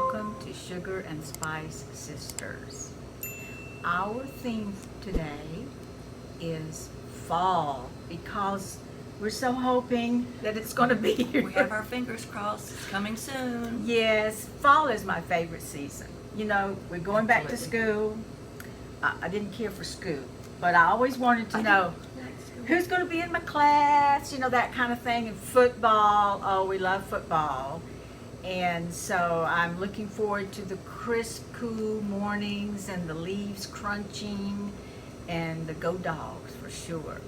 welcome to Sugar and Spice Sisters. Our theme today is fall because we're so hoping that it's going to be here. We have our fingers crossed. It's coming soon. Yes, fall is my favorite season. You know, we're going back to Absolutely. school. I didn't care for school, but I always wanted to know who's going to be in my class, you know, that kind of thing. And football, oh, we love football. And so I'm looking forward to the crisp, cool mornings and the leaves crunching and the go dogs for sure.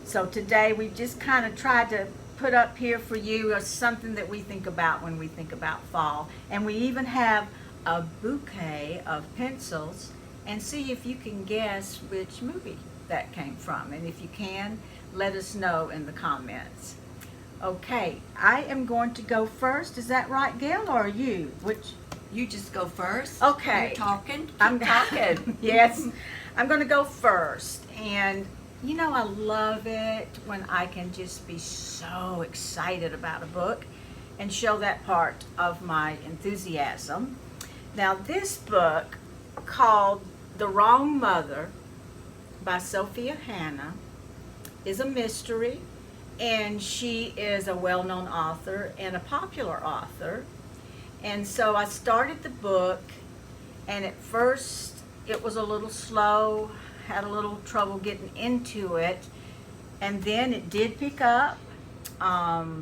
So today we've just kind of tried to put up here for you something that we think about when we think about fall. And we even have a bouquet of pencils, and see if you can guess which movie that came from. And if you can, let us know in the comments. Okay, I am going to go first. Is that right, Gail, or are you? Which? You just go first. Okay. You're talking. Keep I'm talking. Yes, I'm going to go first. And you know, I love it when I can just be so excited about a book and show that part of my enthusiasm. Now, this book called The Wrong Mother by Sophie is a mystery. And she is a well-known author and a popular author. And so I started the book, and at first it was a little slow, had a little trouble getting into it, and then it did pick up. I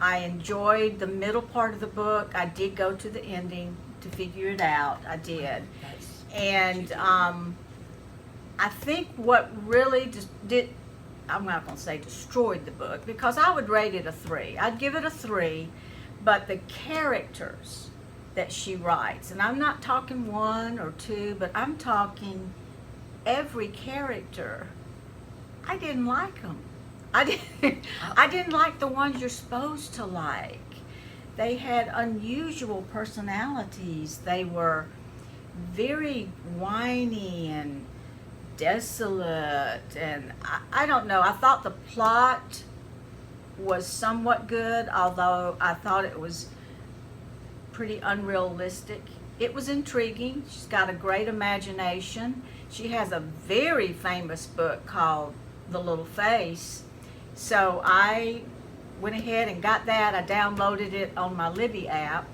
enjoyed the middle part of the book. I did go to the ending to figure it out. I did. And I think what really I'm not going to say destroyed the book, because I would rate it a 3. I'd give it a 3, but the characters that she writes, and I'm not talking 1 or 2, but I'm talking every character, I didn't like them. I didn't like the ones you're supposed to like. They had unusual personalities. They were very whiny and desolate, and I don't know. I thought the plot was somewhat good, although I thought it was pretty unrealistic. It was intriguing. She's got a great imagination. She has a very famous book called The Little Face. So I went ahead and got that. I downloaded it on my Libby app,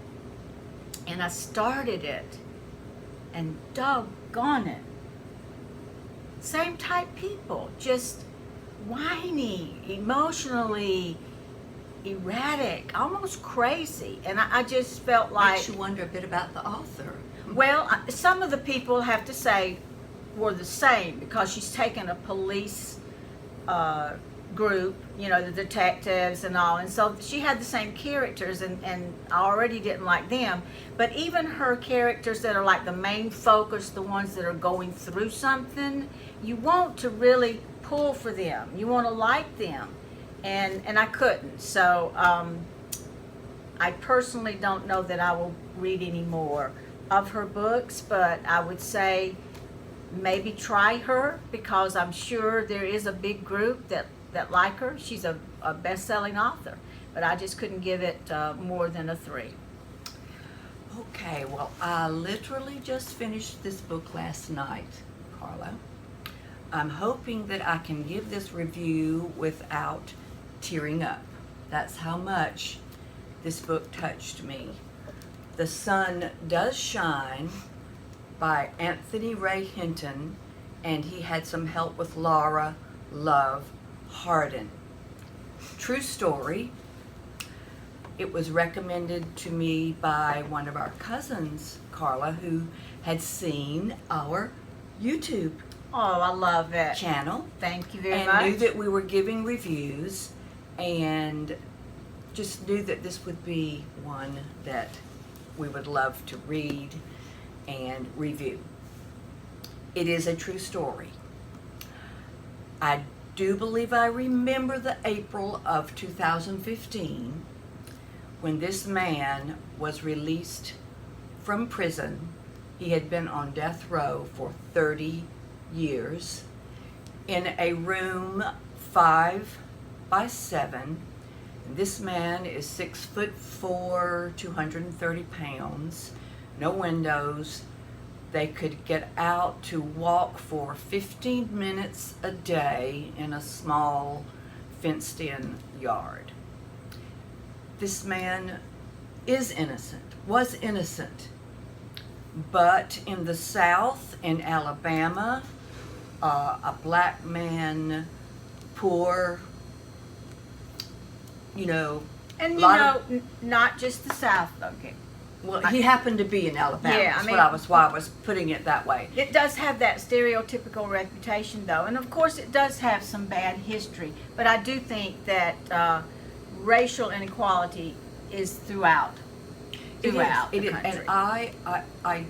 and I started it, and doggone it, same type people, just whiny, emotionally erratic, almost crazy. And I just felt like... Makes you wonder a bit about the author. Well, some of the people, have to say, were the same, because she's taken a police group, you know, the detectives and all, and so she had the same characters, and I already didn't like them. But even her characters that are like the main focus, the ones that are going through something, you want to really pull for them. You want to like them, and I couldn't. So I personally don't know that I will read any more of her books, but I would say maybe try her, because I'm sure there is a big group that like her. She's a best-selling author, but I just couldn't give it more than a 3. Okay, well, I literally just finished this book last night, Carla. I'm hoping that I can give this review without tearing up. That's how much this book touched me. The Sun Does Shine by Anthony Ray Hinton, and he had some help with Laura Love Hardin. True story. It was recommended to me by one of our cousins, Carla, who had seen our YouTube Oh, I love it. channel. Thank you very And much. knew that we were giving reviews, and just knew that this would be one that we would love to read and review. It is a true story. I do believe I remember the April of 2015 when this man was released from prison. He had been on death row for 30 years in a room 5 by 7. This man is 6'4", 230 pounds, no windows. They could get out to walk for 15 minutes a day in a small fenced-in yard. This man is innocent, was innocent, but in the South, in Alabama, a black man, poor, And not just the South, okay. well, he happened to be in Alabama. Yeah, That's why I was putting it that way. It does have that stereotypical reputation, though, and of course it does have some bad history. But I do think that racial inequality is throughout the country. And I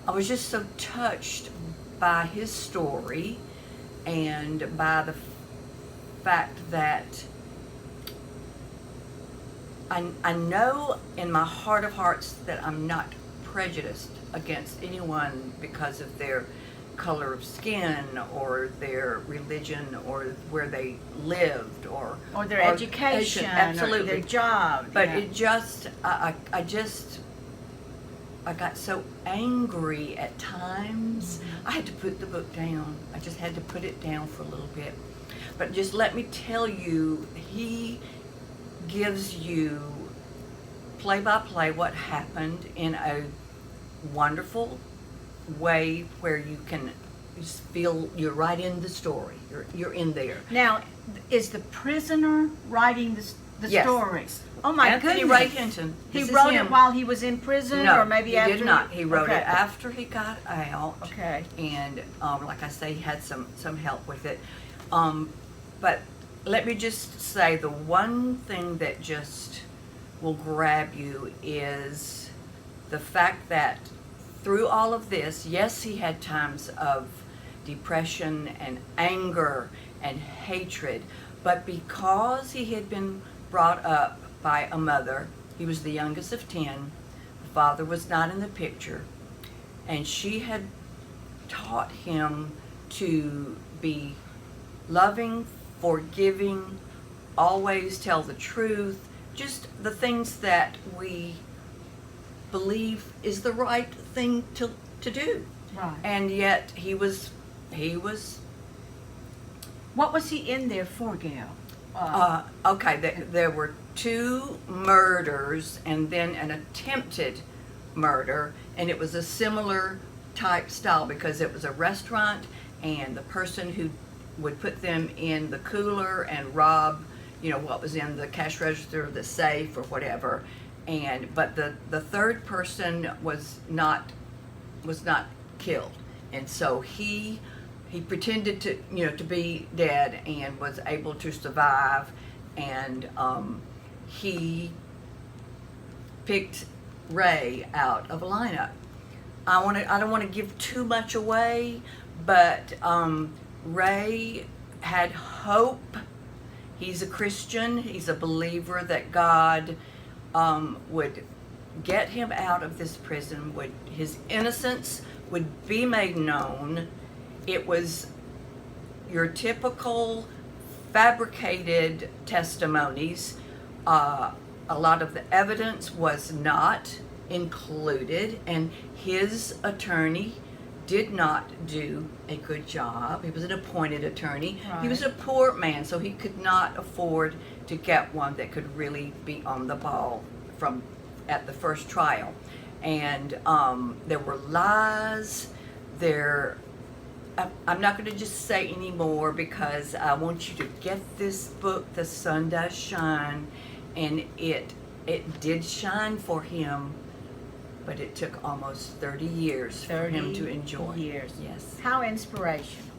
was just so touched by his story and by the fact that I know in my heart of hearts that I'm not prejudiced against anyone because of their color of skin or their religion or where they lived or their education, absolutely, or their job. But it just, I got so angry at times. I had to put the book down. I just had to put it down for a little bit. But just let me tell you, he gives you play by play what happened in a wonderful way where you can just feel you're right in the story. You're in there. Now, is the prisoner writing the Yes. story? Oh my Anthony goodness! Ray Hinton. He This is wrote him. it while he was in prison, No, or maybe he after. did not. He wrote Okay. it after he got out. Okay. And like I say, he had some help with it. But let me just say the one thing that just will grab you is the fact that through all of this, yes, he had times of depression and anger and hatred, but because he had been brought up by a mother, he was the youngest of 10, the father was not in the picture, and she had taught him to be loving, forgiving, always tell the truth, just the things that we believe is the right thing to do. Right. And yet he was What was he in there for, Gail? okay, there were 2 murders and then an attempted murder, and it was a similar type style because it was a restaurant and the person who would put them in the cooler and rob, what was in the cash register, the safe or whatever. But the third person was not killed, and so he pretended to be dead and was able to survive, and he picked Ray out of a lineup. I don't want to give too much away, but Ray had hope. He's a Christian. He's a believer that God would get him out of this prison. His innocence would be made known. It was your typical fabricated testimonies. A lot of the evidence was not included, and his attorney did not do a good job. He was an appointed attorney. Right. He was a poor man, so he could not afford to get one that could really be on the ball at the first trial. And there were lies. I'm not going to just say any more because I want you to get this book, The Sun Does Shine, and it did shine for him, but it took almost 30 years for him to enjoy. Years. Yes. How inspirational.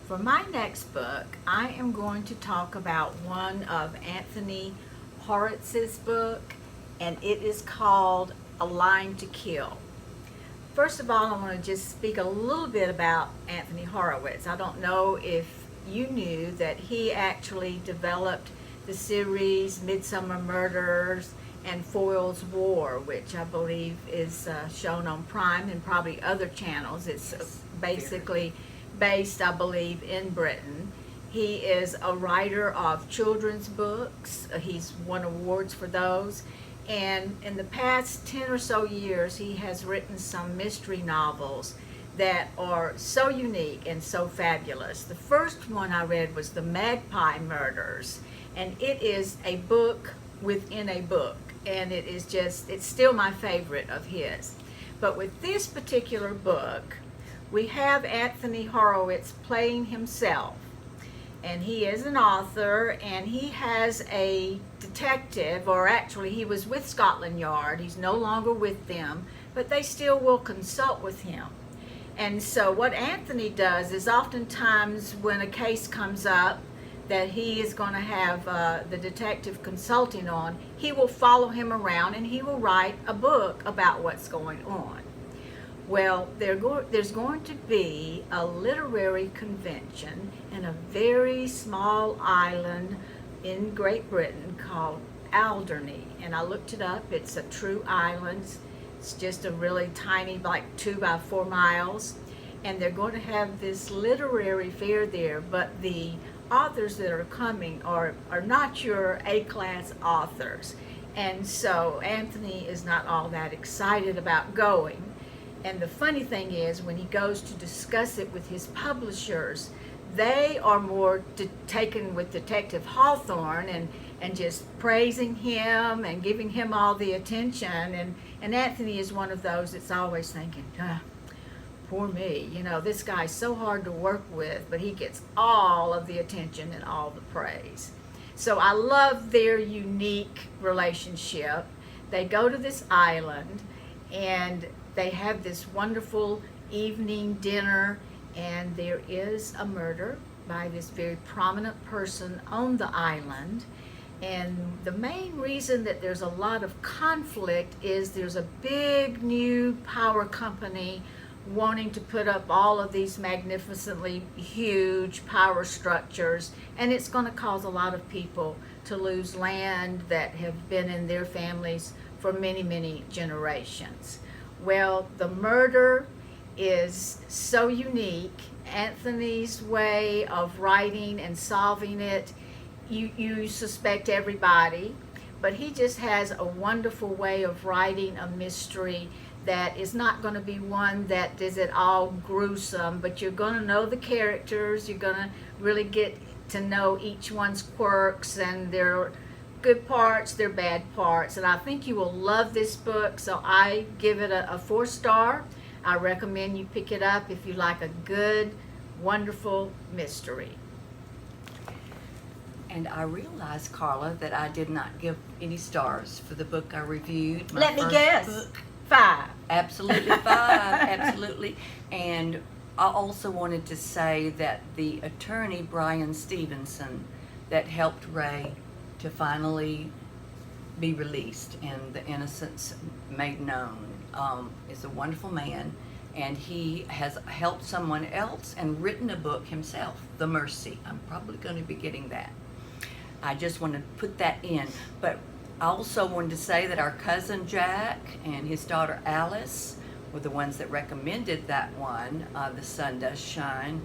For my next book, I am going to talk about one of Anthony Horowitz's book, and it is called A Line to Kill. First of all, I want to just speak a little bit about Anthony Horowitz. I don't know if you knew that he actually developed the series Midsummer Murders and Foyle's War, which I believe is shown on Prime and probably other channels. It's basically based, I believe, in Britain. He is a writer of children's books. He's won awards for those. And in the past 10 or so years, he has written some mystery novels that are so unique and so fabulous. The first one I read was The Magpie Murders, and it is a book within a book, and it's still my favorite of his. But with this particular book, we have Anthony Horowitz playing himself, and he is an author, and he has a detective, or actually he was with Scotland Yard. He's no longer with them, but they still will consult with him. And so what Anthony does is oftentimes when a case comes up that he is going to have the detective consulting on, he will follow him around and he will write a book about what's going on. Well, there's going to be a literary convention in a very small island in Great Britain called Alderney. And I looked it up. It's a true island. It's just a really tiny, like 2 by 4 miles. And they're going to have this literary fair there, but the authors that are coming are not your A-class authors. And so Anthony is not all that excited about going. And the funny thing is, when he goes to discuss it with his publishers, they are more taken with Detective Hawthorne and just praising him and giving him all the attention. And Anthony is one of those that's always thinking, poor me, this guy's so hard to work with, but he gets all of the attention and all the praise. So I love their unique relationship. They go to this island and they have this wonderful evening dinner, and there is a murder by this very prominent person on the island. And the main reason that there's a lot of conflict is there's a big new power company wanting to put up all of these magnificently huge power structures, and it's going to cause a lot of people to lose land that have been in their families for many, many generations. Well, the murder is so unique. Anthony's way of writing and solving it, you suspect everybody, but he just has a wonderful way of writing a mystery that is not going to be one that is at all gruesome, but you're going to know the characters, you're going to really get to know each one's quirks and their good parts, their bad parts, and I think you will love this book, so I give it a 4-star. I recommend you pick it up if you like a good, wonderful mystery. And I realized, Carla, that I did not give any stars for the book I reviewed. Let me guess. Book. 5. Absolutely 5, absolutely. And I also wanted to say that the attorney, Brian Stevenson, that helped Ray to finally be released and the innocence made known, is a wonderful man, and he has helped someone else and written a book himself, The Mercy. I'm probably going to be getting that. I just want to put that in, but I also wanted to say that our cousin Jack and his daughter Alice were the ones that recommended that one, The Sun Does Shine,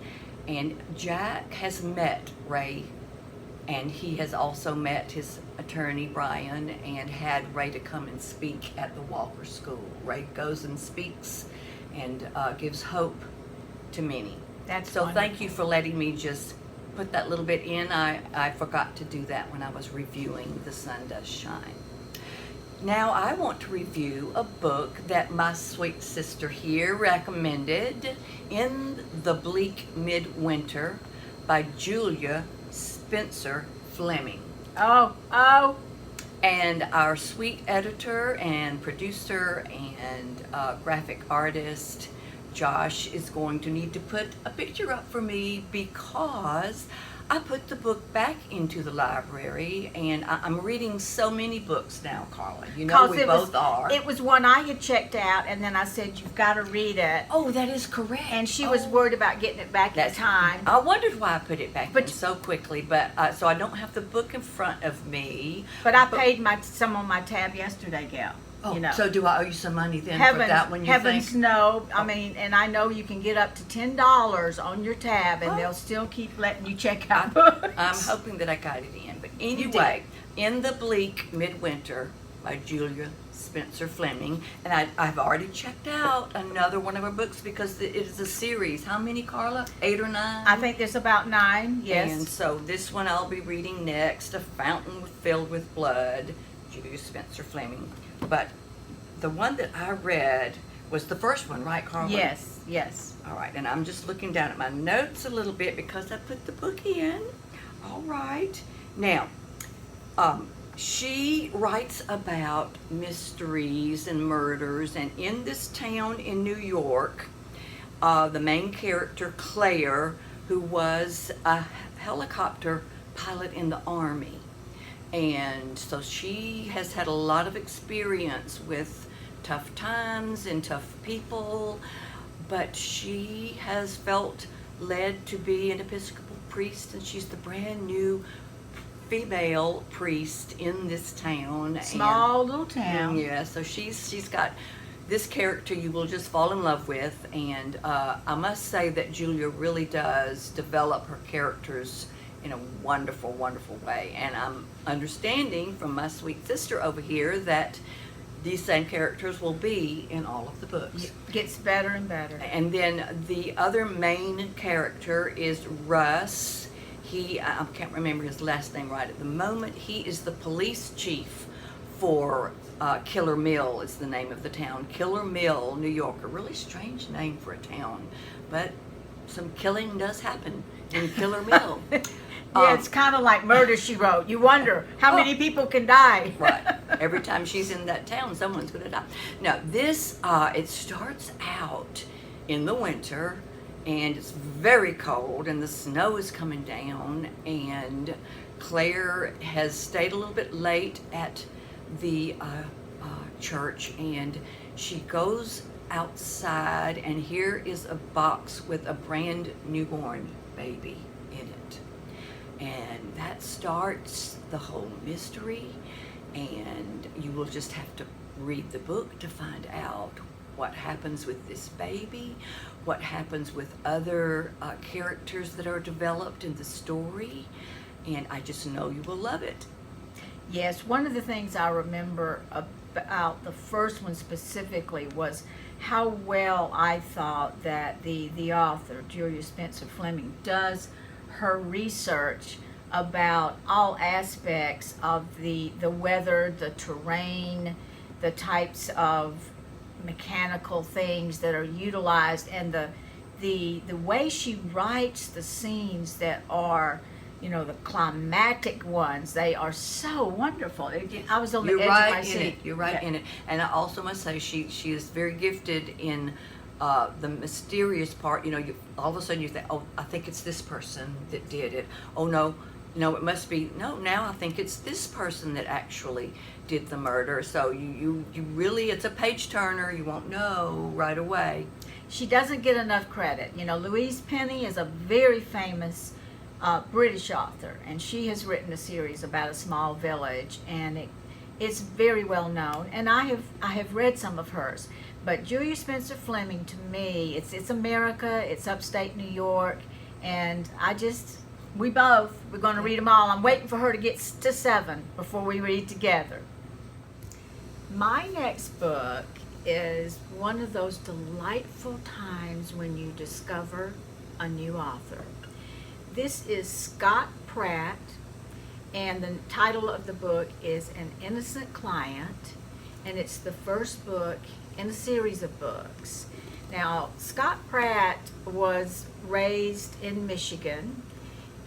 and Jack has met Ray, and he has also met his attorney Brian and had Ray to come and speak at the Walker School. Ray goes and speaks and gives hope to many. That's so wonderful. Thank you for letting me just put that little bit in. I forgot to do that when I was reviewing The Sun Does Shine. Now I want to review a book that my sweet sister here recommended, In the Bleak Midwinter by Julia Spencer-Fleming. Oh. And our sweet editor and producer and graphic artist, Josh, is going to need to put a picture up for me because I put the book back into the library, and I'm reading so many books now, Carla. You know we both are. It was one I had checked out, and then I said, you've got to read it. Oh, that is correct. And she was worried about getting it back in time. I wondered why I put it back in so quickly, but so I don't have the book in front of me. But I paid some on my tab yesterday, gal. Oh, you know. So do I owe you some money then Heavens, for that one, you heavens think? no. I mean, and I know you can get up to $10 on your tab, and they'll still keep letting you check out books. I'm hoping that I got it in. But anyway, In the Bleak Midwinter by Julia Spencer-Fleming. And I've already checked out another one of her books because it is a series. How many, Carla? 8 or 9? I think there's about 9, yes. And so this one I'll be reading next, A Fountain Filled with Blood, Julia Spencer-Fleming. But the one that I read was the first one, right, Carla? Yes, yes. All right, and I'm just looking down at my notes a little bit because I put the book in. All right. Now, she writes about mysteries and murders, and in this town in New York, the main character, Claire, who was a helicopter pilot in the Army. And so she has had a lot of experience with tough times and tough people, but she has felt led to be an Episcopal priest, and she's the brand new female priest in this town. Small little town. Yeah, so she's got this character you will just fall in love with, and I must say that Julia really does develop her characters in a wonderful, wonderful way. And I'm understanding from my sweet sister over here that these same characters will be in all of the books. It gets better and better. And then the other main character is Russ. I can't remember his last name right at the moment. He is the police chief for Killer Mill is the name of the town. Killer Mill, New York. A really strange name for a town, but some killing does happen in Killer Mill. Yeah, it's kind of like Murder, She Wrote. You wonder how many people can die. Right. Every time she's in that town, someone's going to die. Now, this, it starts out in the winter, and it's very cold, and the snow is coming down, and Claire has stayed a little bit late at the church, and she goes outside, and here is a box with a brand newborn baby in it. And that starts the whole mystery, and you will just have to read the book to find out what happens with this baby, what happens with other characters that are developed in the story, and I just know you will love it. Yes, one of the things I remember about the first one specifically was how well I thought that the author, Julia Spencer-Fleming, does her research about all aspects of the weather, the terrain, the types of mechanical things that are utilized, and the way she writes the scenes that are, you know, the climatic ones. They are so wonderful. I was on the edge of my seat. You're right in it. And I also must say she is very gifted in the mysterious part. You know, all of a sudden you think, oh, I think it's this person that did it. Oh no, it must be, no, now I think it's this person that actually did the murder. So you really, it's a page turner. You won't know right away. She doesn't get enough credit. You know, Louise Penny is a very famous British author, and she has written a series about a small village, and it's very well known, and I have read some of hers. But Julia Spencer-Fleming, to me, it's America, it's upstate New York, and we're going to read them all. I'm waiting for her to get to 7 before we read together. My next book is one of those delightful times when you discover a new author. This is Scott Pratt, and the title of the book is An Innocent Client, and it's the first book in a series of books. Now, Scott Pratt was raised in Michigan.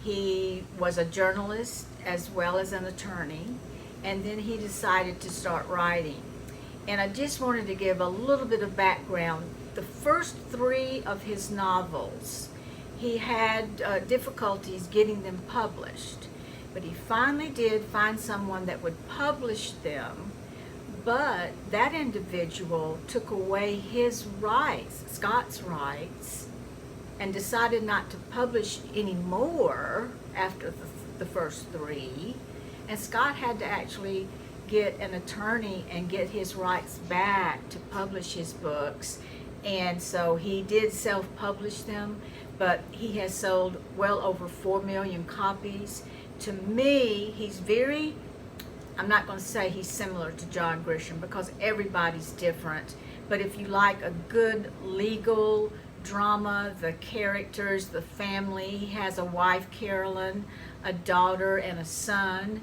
He was a journalist as well as an attorney, and then he decided to start writing. And I just wanted to give a little bit of background. The first 3 of his novels, he had difficulties getting them published, but he finally did find someone that would publish them, but that individual took away his rights, Scott's rights, and decided not to publish any more after the first 3, and Scott had to actually get an attorney and get his rights back to publish his books, and so he did self-publish them, but he has sold well over 4 million copies. To me, he's very I'm not going to say he's similar to John Grisham because everybody's different. But if you like a good legal drama, the characters, the family, he has a wife, Carolyn, a daughter, and a son.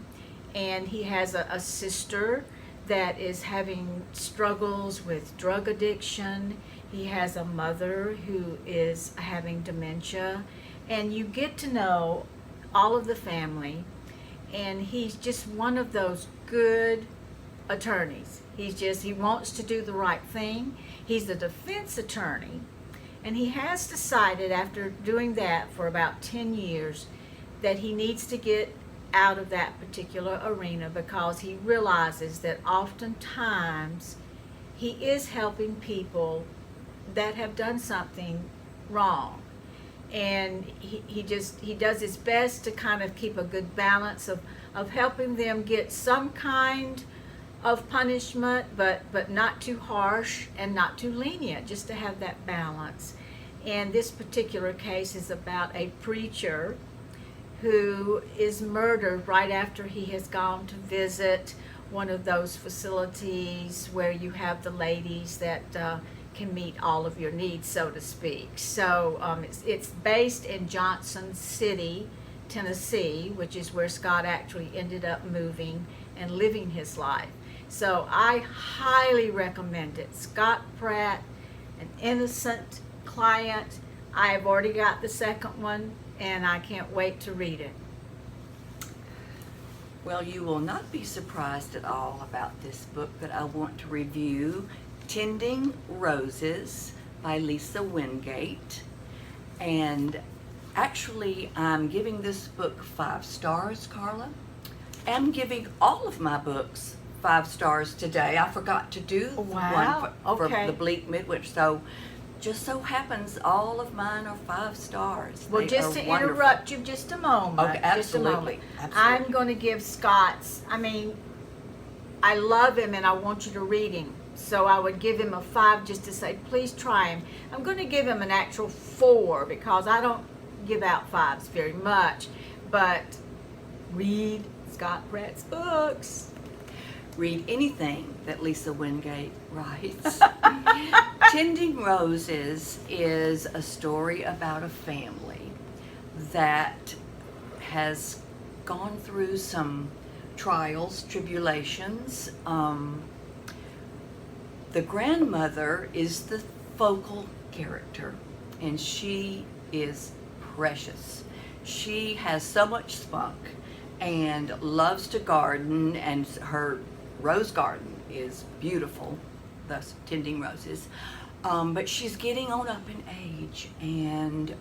And he has a sister that is having struggles with drug addiction. He has a mother who is having dementia. And you get to know all of the family. And he's just one of those good attorneys. He wants to do the right thing. He's a defense attorney. And he has decided after doing that for about 10 years that he needs to get out of that particular arena because he realizes that oftentimes he is helping people that have done something wrong. And he does his best to kind of keep a good balance of helping them get some kind of punishment, but not too harsh and not too lenient, just to have that balance. And this particular case is about a preacher who is murdered right after he has gone to visit one of those facilities where you have the ladies that can meet all of your needs, so to speak. So it's based in Johnson City, Tennessee, which is where Scott actually ended up moving and living his life. So I highly recommend it. Scott Pratt, An Innocent Client. I have already got the second one, and I can't wait to read it. Well, you will not be surprised at all about this book that I want to review, Tending Roses by Lisa Wingate. And actually, I'm giving this book 5 stars, Carla. I'm giving all of my books 5 stars today. I forgot to do Wow. one for Okay. the Bleak Midwinter, so just so happens all of mine are 5 stars. Well, They just are to wonderful. interrupt you just a moment. Okay, just a moment. absolutely, absolutely. I'm going to give Scott's, I love him and I want you to read him. So I would give him a 5 just to say, please try him. I'm going to give him an actual 4 because I don't give out 5s very much. But read Scott Pratt's books. Read anything that Lisa Wingate writes. Tending Roses is a story about a family that has gone through some trials, tribulations. The grandmother is the focal character, and she is precious. She has so much spunk and loves to garden, and her rose garden is beautiful, thus Tending Roses. But she's getting on up in age and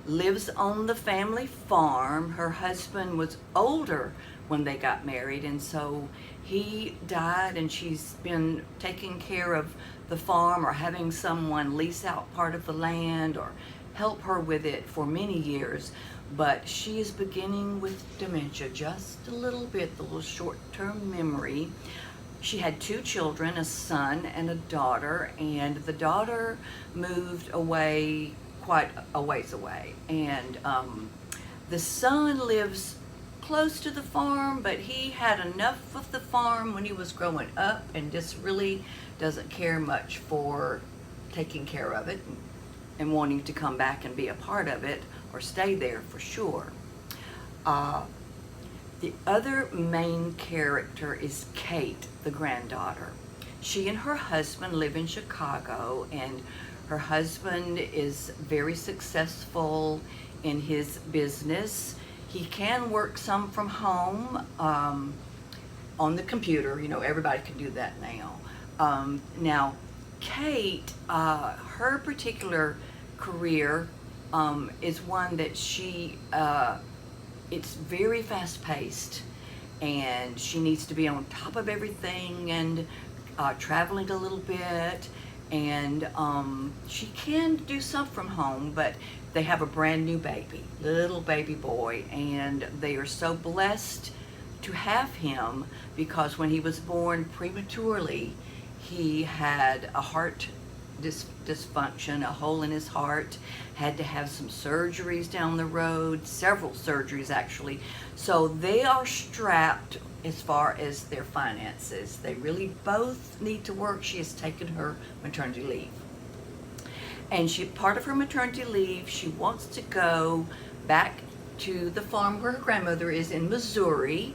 lives on the family farm. Her husband was older when they got married, and so he died, and she's been taking care of the farm or having someone lease out part of the land or help her with it for many years. But she is beginning with dementia, just a little bit, the little short-term memory. She had 2 children, a son and a daughter, and the daughter moved away quite a ways away. And the son lives close to the farm, but he had enough of the farm when he was growing up and just really doesn't care much for taking care of it and wanting to come back and be a part of it or stay there for sure. The other main character is Kate, the granddaughter. She and her husband live in Chicago, and her husband is very successful in his business. He can work some from home on the computer. You know, everybody can do that now. Now, Kate, her particular career is one that it's very fast-paced, and she needs to be on top of everything and traveling a little bit, and she can do some from home, but they have a brand new baby, little baby boy, and they are so blessed to have him because when he was born prematurely, he had a heart dysfunction, a hole in his heart, had to have some surgeries down the road, several surgeries actually. So they are strapped as far as their finances. They really both need to work. She has taken her maternity leave. And part of her maternity leave, she wants to go back to the farm where her grandmother is in Missouri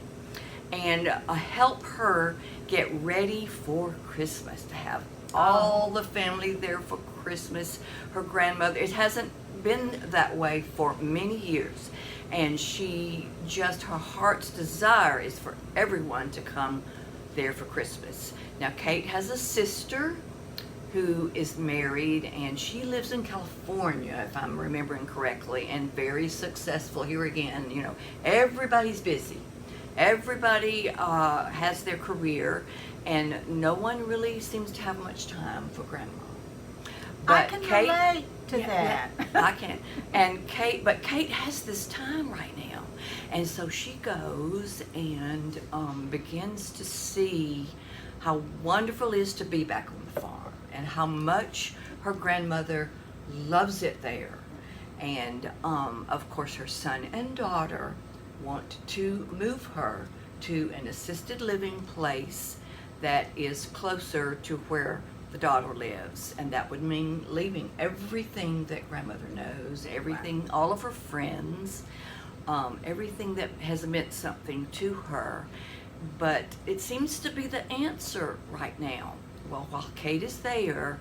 and help her get ready for Christmas, to have all the family there for Christmas. Her grandmother, it hasn't been that way for many years, and her heart's desire is for everyone to come there for Christmas. Now Kate has a sister who is married, and she lives in California, if I'm remembering correctly, and very successful. Here again, everybody's busy. Everybody has their career, and no one really seems to have much time for grandma. I can relate to that. Yeah, I can. But Kate has this time right now, and so she goes and begins to see how wonderful it is to be back on the farm, and how much her grandmother loves it there. And of course her son and daughter want to move her to an assisted living place that is closer to where the daughter lives, and that would mean leaving everything that grandmother knows, everything, all of her friends, everything that has meant something to her. But it seems to be the answer right now. Well, while Kate is there,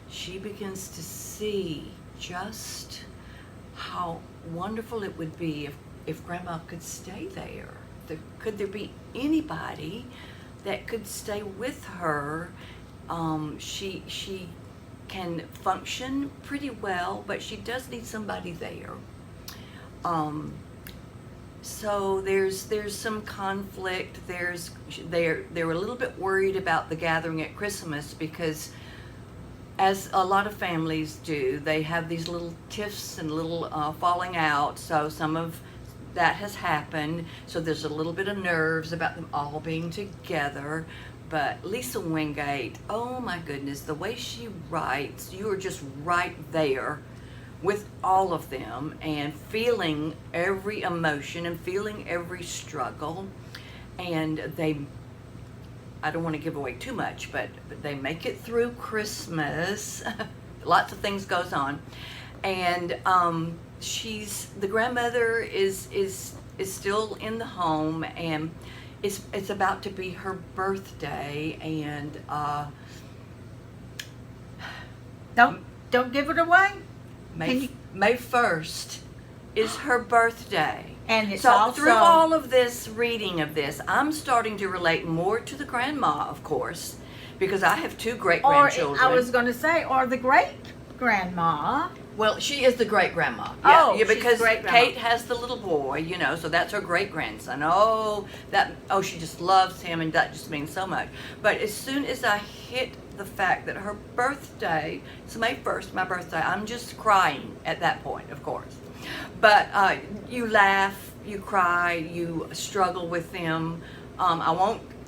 she begins to see just how wonderful it would be if grandma could stay there. Could there be anybody that could stay with her? She can function pretty well, but she does need somebody there. So there's some conflict. They're a little bit worried about the gathering at Christmas, because as a lot of families do, they have these little tiffs and little falling out. So some of that has happened. So there's a little bit of nerves about them all being together. But Lisa Wingate, oh my goodness, the way she writes, you are just right there with all of them and feeling every emotion and feeling every struggle. And I don't want to give away too much, but they make it through Christmas. Lots of things goes on. And the grandmother is still in the home, and it's about to be her birthday, and Don't give it away. May 1st is her birthday. And it's so also, through all of this reading of this, I'm starting to relate more to the grandma, of course, because I have 2 great-grandchildren. I was going to say, or the great-grandma. Well, she is the great-grandma. Yeah, because great-grandma. Kate has the little boy, so that's her great-grandson. She just loves him, and that just means so much. But as soon as I hit the fact that her birthday, it's May 1st, my birthday, I'm just crying at that point, of course. But you laugh, you cry, you struggle with them. I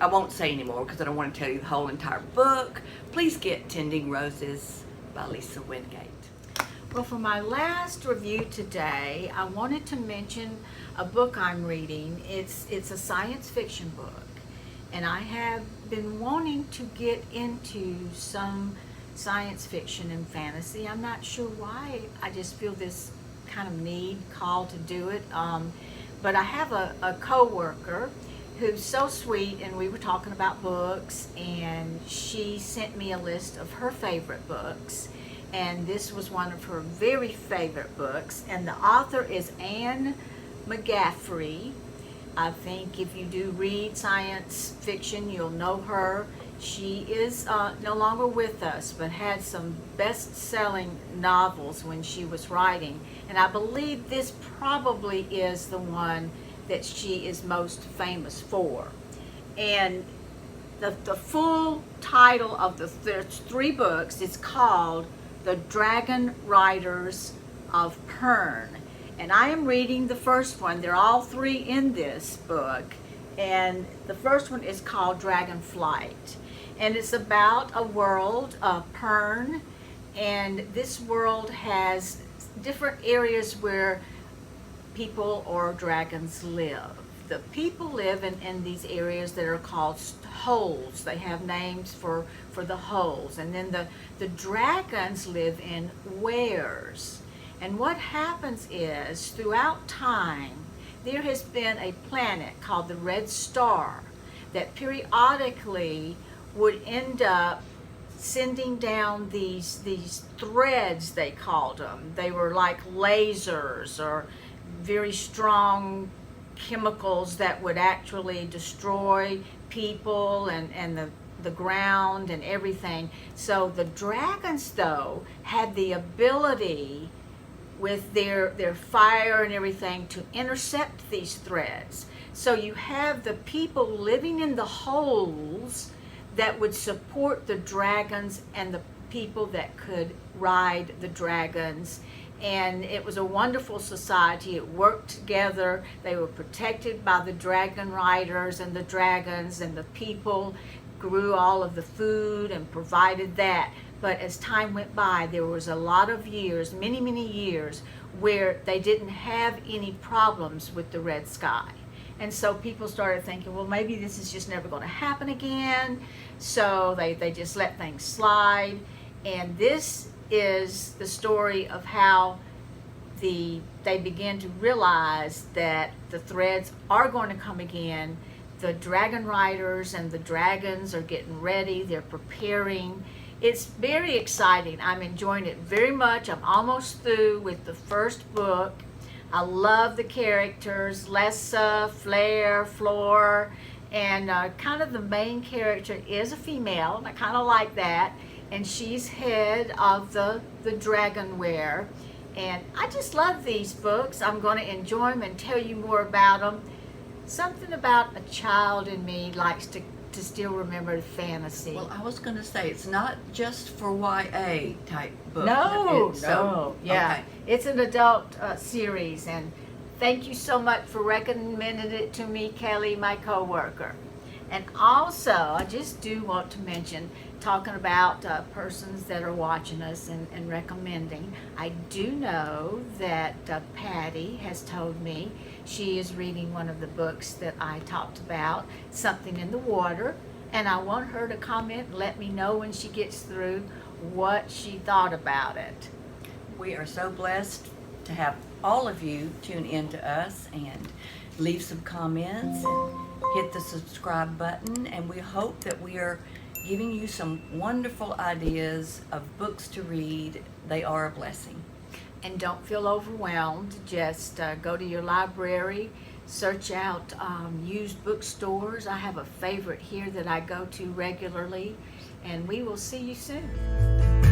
won't say anymore because I don't want to tell you the whole entire book. Please get Tending Roses by Lisa Wingate. Well, for my last review today, I wanted to mention a book I'm reading. It's a science fiction book, and I have been wanting to get into some science fiction and fantasy. I'm not sure why. I just feel this kind of call to do it. But I have a co-worker who's so sweet, and we were talking about books, and she sent me a list of her favorite books. And this was one of her very favorite books, and the author is McCaffrey. I think if you do read science fiction, you'll know her. She is no longer with us, but had some best-selling novels when she was writing, and I believe this probably is the one that she is most famous for. And the full title of there's 3 books. It's called The Dragonriders of Pern. And I am reading the first one. They're all 3 in this book. And the first one is called Dragonflight. And it's about a world of Pern And this world has different areas where people or dragons live. The people live in these areas that are called holes. They have names for the holes. And then the dragons live in wares. And what happens is, throughout time, there has been a planet called the Red Star that periodically would end up sending down these threads, they called them. They were like lasers or very strong chemicals that would actually destroy people and the ground and everything. So the dragons, though, had the ability with their fire and everything to intercept these threads. So you have the people living in the holes that would support the dragons and the people that could ride the dragons. And it was a wonderful society. It worked together. They were protected by the Dragonriders and the dragons, and the people grew all of the food and provided that. But as time went by, there was a lot of years, many, many years, where they didn't have any problems with the red sky. And so people started thinking, well, maybe this is just never going to happen again. So they just let things slide. And this is the story of how they begin to realize that the threads are going to come again. The Dragonriders and the dragons are getting ready. They're preparing. It's very exciting. I'm enjoying it very much. I'm almost through with the first book. I love the characters, Lessa, Flare, Floor, and kind of the main character is a female, and I kind of like that. And she's head of the Dragonware. And I just love these books. I'm going to enjoy them and tell you more about them. Something about a child in me likes to still remember the fantasy. Well, I was going to say, it's not just for YA type book. No, yeah. Okay. It's an adult series, and thank you so much for recommending it to me, Kelly, my coworker. And also, I just do want to mention, talking about persons that are watching us and recommending, I do know that Patty has told me she is reading one of the books that I talked about, Something in the Water, and I want her to comment and let me know when she gets through what she thought about it. We are so blessed to have all of you tune in to us and leave some comments and hit the subscribe button, and we hope that we are giving you some wonderful ideas of books to read. They are a blessing. And don't feel overwhelmed. Just go to your library, search out used bookstores. I have a favorite here that I go to regularly, and we will see you soon.